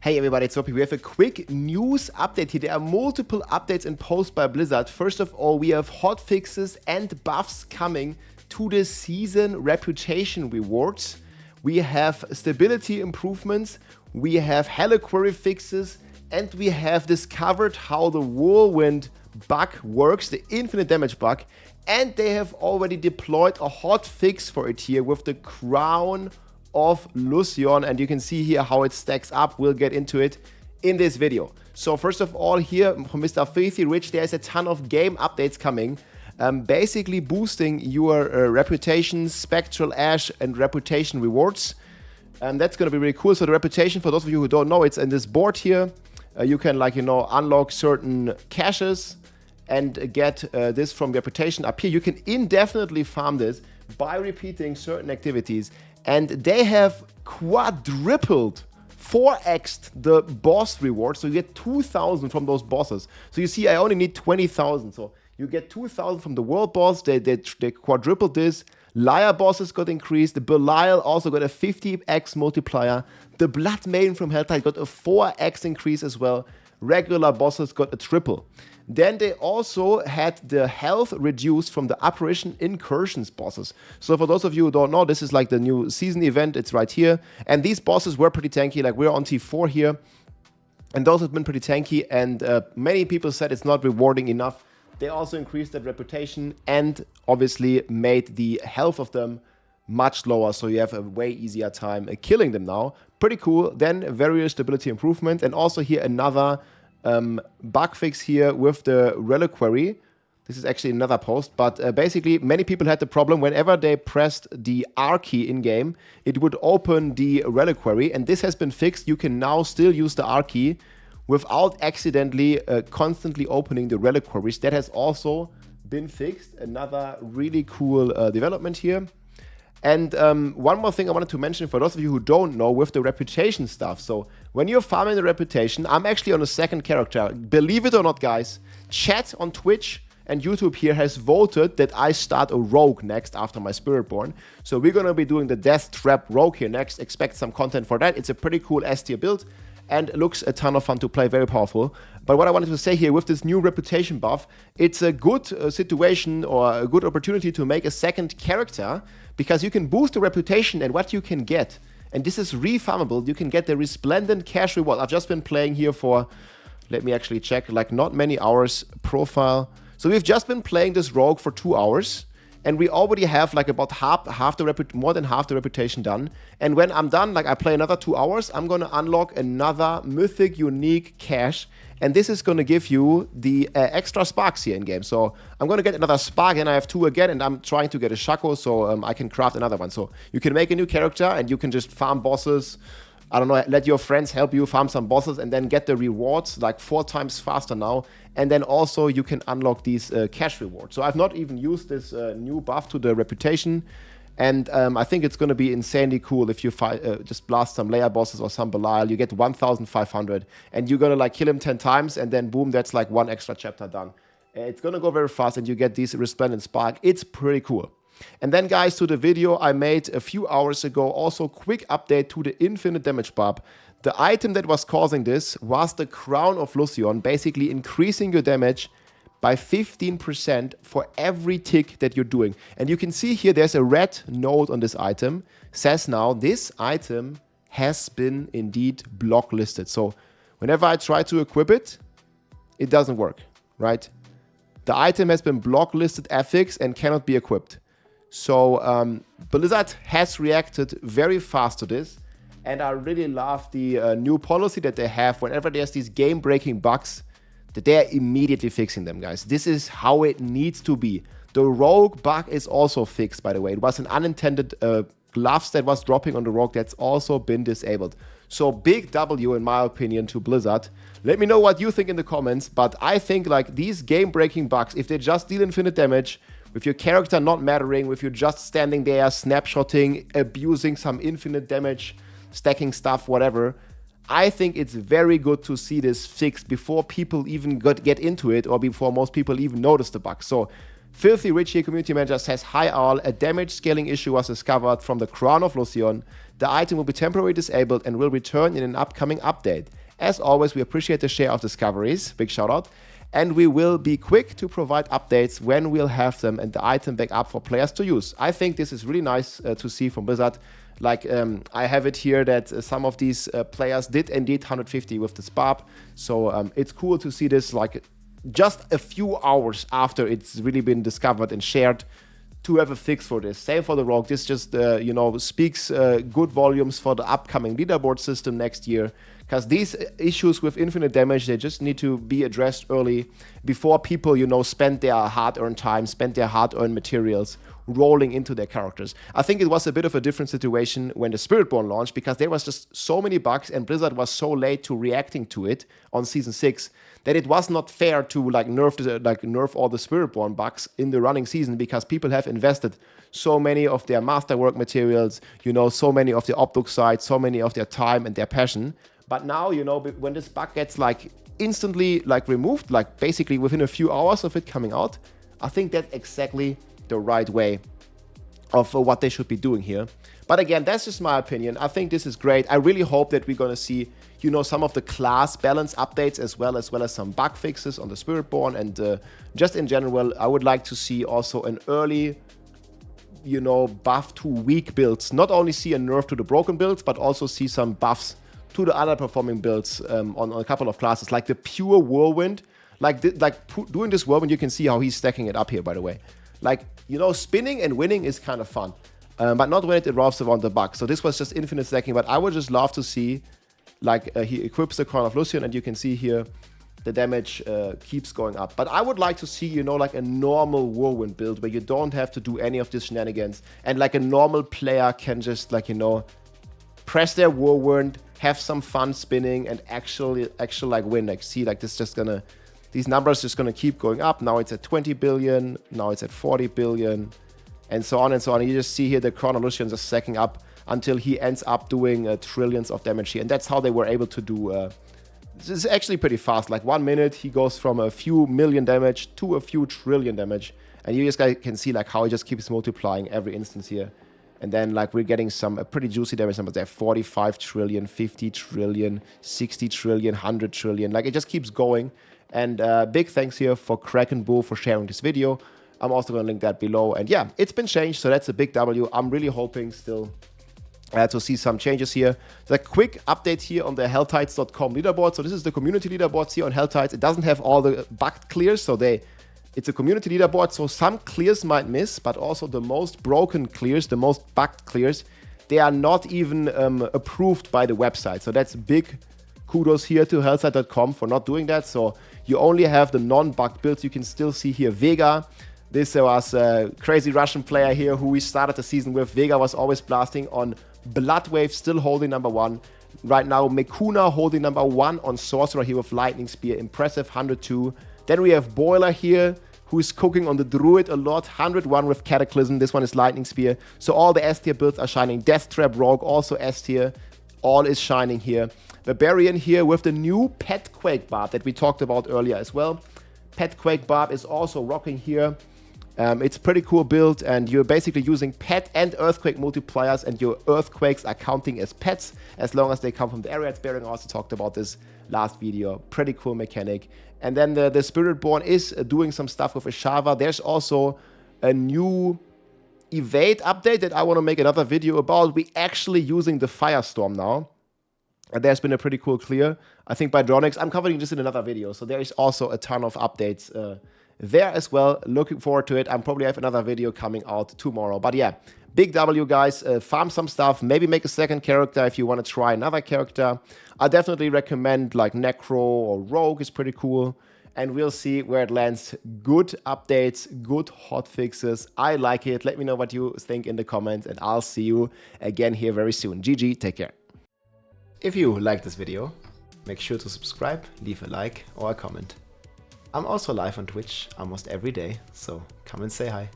Hey everybody, it's Sophie. We have a quick news update here. There are multiple updates in post by Blizzard. First of all, we have hotfixes and buffs coming to the season reputation rewards. We have stability improvements, we have reliquary fixes, and we have discovered how the Whirlwind bug works, the infinite damage bug, and they have already deployed a hotfix for it here with the crown of Lucion, and you can see here how it stacks up. We'll get into it in this video. So first of all, here from Mr. Filthy Rich, there's a ton of game updates coming, basically boosting your reputation, spectral ash, and reputation rewards. And that's going to be really cool. So the reputation, for those of you who don't know, it's in this board here. You can unlock certain caches and get this from reputation up here. You can indefinitely farm this by repeating certain activities. And they have quadrupled, 4x'd the boss reward. So you get 2,000 from those bosses. So you see, I only need 20,000. So you get 2,000 from the world boss. They quadrupled this. Liar bosses got increased. The Belial also got a 50x multiplier. The Blood Maiden from Helltide got a 4x increase as well. Regular bosses got a triple. Then they also had the health reduced from the Apparition Incursions bosses. So for those of you who don't know, this is like the new season event. It's right here. And these bosses were pretty tanky. Like we're on T4 here. And those have been pretty tanky. And many people said it's not rewarding enough. They also increased their reputation and obviously made the health of them much lower. So you have a way easier time killing them now. Pretty cool. Then various stability improvement. And also here another bug fix here with the reliquary. This is actually another post, but basically many people had the problem whenever they pressed the R key in game, it would open the reliquary, and this has been fixed. You can now still use the R key without accidentally constantly opening the reliquaries. That has also been fixed. Another really cool development here. And one more thing I wanted to mention for those of you who don't know with the reputation stuff. So when you're farming the reputation, I'm actually on a second character. Believe it or not, guys, chat on Twitch and YouTube here has voted that I start a rogue next after my Spiritborn. So we're going to be doing the Death Trap rogue here next. Expect some content for that. It's a pretty cool S tier build and looks a ton of fun to play, very powerful. But what I wanted to say here with this new reputation buff, it's a good situation or a good opportunity to make a second character, because you can boost the reputation and what you can get. And this is refarmable. You can get the Resplendent Cash Reward. I've just been playing here for, let me actually check, like not many hours profile. So we've just been playing this rogue for 2 hours. And we already have like about more than half the reputation done. And when I'm done, like I play another 2 hours, I'm going to unlock another mythic unique cache. And this is going to give you the extra sparks here in game. So I'm going to get another spark, and I have 2 again, and I'm trying to get a Shaco, so I can craft another one. So you can make a new character and you can just farm bosses. I don't know, let your friends help you farm some bosses and then get the rewards like 4 times faster now. And then also you can unlock these cash rewards. So I've not even used this new buff to the reputation. And I think it's going to be insanely cool if you just blast some layer bosses or some Belial. You get 1,500 and you're going to like kill him 10 times and then boom, that's like 1 extra chapter done. It's going to go very fast and you get these Resplendent Spark. It's pretty cool. And then guys, to the video I made a few hours ago, also quick update to the Infinite Damage Barb. The item that was causing this was the Crown of Lucion, basically increasing your damage by 15% for every tick that you're doing. And you can see here there's a red note on this item. Says now this item has been indeed blocklisted. So whenever I try to equip it, it doesn't work, right? The item has been blocklisted affix and cannot be equipped. So Blizzard has reacted very fast to this. And I really love the new policy that they have whenever there's these game-breaking bugs, that they're immediately fixing them, guys. This is how it needs to be. The rogue bug is also fixed, by the way. It was an unintended gloves that was dropping on the rogue that's also been disabled. So big W, in my opinion, to Blizzard. Let me know what you think in the comments, but I think like these game-breaking bugs, if they just deal infinite damage, with your character not mattering, with you just standing there, snapshotting, abusing some infinite damage, stacking stuff, whatever, I think it's very good to see this fixed before people even get into it or before most people even notice the bug. So Filthy Rich here, community manager, says, hi all, a damage scaling issue was discovered from the Crown of Lucion. The item will be temporarily disabled and will return in an upcoming update. As always, we appreciate the share of discoveries, big shout out, and we will be quick to provide updates when we'll have them and the item back up for players to use. I think this is really nice to see from Blizzard. Like, I have it here that some of these players did indeed 150 with this barb, so it's cool to see this like just a few hours after it's really been discovered and shared, to have a fix for this. Same for the rogue. This just, you know, speaks good volumes for the upcoming leaderboard system next year, because these issues with infinite damage, they just need to be addressed early before people, you know, spend their hard-earned time, spend their hard-earned materials rolling into their characters. I think it was a bit of a different situation when the Spiritborn launched, because there was just so many bugs and Blizzard was so late to reacting to it on Season 6 that it was not fair to like nerf all the Spiritborn bugs in the running season, because people have invested so many of their masterwork materials, you know, so many of their Optic sites, so many of their time and their passion. But now, you know, when this bug gets like instantly like removed, like basically within a few hours of it coming out, I think that's exactly the right way of what they should be doing here. But again, that's just my opinion. I think this is great. I really hope that we're going to see, you know, some of the class balance updates as well as some bug fixes on the Spiritborn, and just in general, I would like to see also an early, you know, buff to weak builds. Not only see a nerf to the broken builds, but also see some buffs to the other performing builds on a couple of classes, like the pure Whirlwind. Doing this Whirlwind, you can see how he's stacking it up here, by the way. Like, you know, spinning and winning is kind of fun, but not when it revolves around the bug. So this was just infinite stacking, but I would just love to see, like, he equips the Crown of Lucian, and you can see here the damage keeps going up. But I would like to see, you know, like a normal Whirlwind build where you don't have to do any of these shenanigans, and like a normal player can just, like, you know, press their Whirlwind, have some fun spinning, and actually like win. Like, see, like this just gonna, these numbers just gonna keep going up. Now it's at 20 billion, now it's at 40 billion, and so on and so on. You just see here the Crown of Lucian just stacking up until he ends up doing trillions of damage here. And that's how they were able to do, this is actually pretty fast. Like 1 minute, he goes from a few million damage to a few trillion damage. And you just can see like how he just keeps multiplying every instance here. And then like we're getting some pretty juicy damage numbers there. 45 trillion, 50 trillion, 60 trillion, 100 trillion. Like it just keeps going. And big thanks here for Kraken Bull for sharing this video. I'm also going to link that below. And yeah, it's been changed, so that's a big W. I'm really hoping still to see some changes here. There's a quick update here on the helltides.com leaderboard. So this is the community leaderboards here on Helltides. It doesn't have all the bugged clears, so it's a community leaderboard, so some clears might miss, but also the most broken clears, the most bugged clears, they are not even approved by the website. So that's big kudos here to hellside.com for not doing that. So you only have the non-bugged builds. You can still see here Vega. This was a crazy Russian player here who we started the season with. Vega was always blasting on Bloodwave, still holding #1. Right now, Mekuna holding #1 on Sorcerer here with Lightning Spear. Impressive, 102. Then we have Boiler here, who is cooking on the Druid a lot. 101 with Cataclysm. This one is Lightning Spear. So all the S tier builds are shining. Death Trap Rogue, also S tier. All is shining here. Barbarian here with the new Pet Quake Barb that we talked about earlier as well. Pet Quake Barb is also rocking here. It's a pretty cool build, and you're basically using pet and earthquake multipliers, and your earthquakes are counting as pets as long as they come from the area. Bearing also talked about this last video. Pretty cool mechanic. And then the Spiritborn is doing some stuff with Ishava. There's also a new evade update that I want to make another video about. We're actually using the Firestorm now. And there's been a pretty cool clear, I think, by Dronix. I'm covering this in another video, so there is also a ton of updates there as well. Looking forward to it. I'm probably have another video coming out tomorrow. But yeah, big W, guys. Farm some stuff. Maybe make a second character if you want to try another character. I definitely recommend like Necro or Rogue is pretty cool. And we'll see where it lands. Good updates, good hotfixes. I like it. Let me know what you think in the comments, and I'll see you again here very soon. GG, take care. If you like this video, make sure to subscribe, leave a like or a comment. I'm also live on Twitch almost every day, so come and say hi.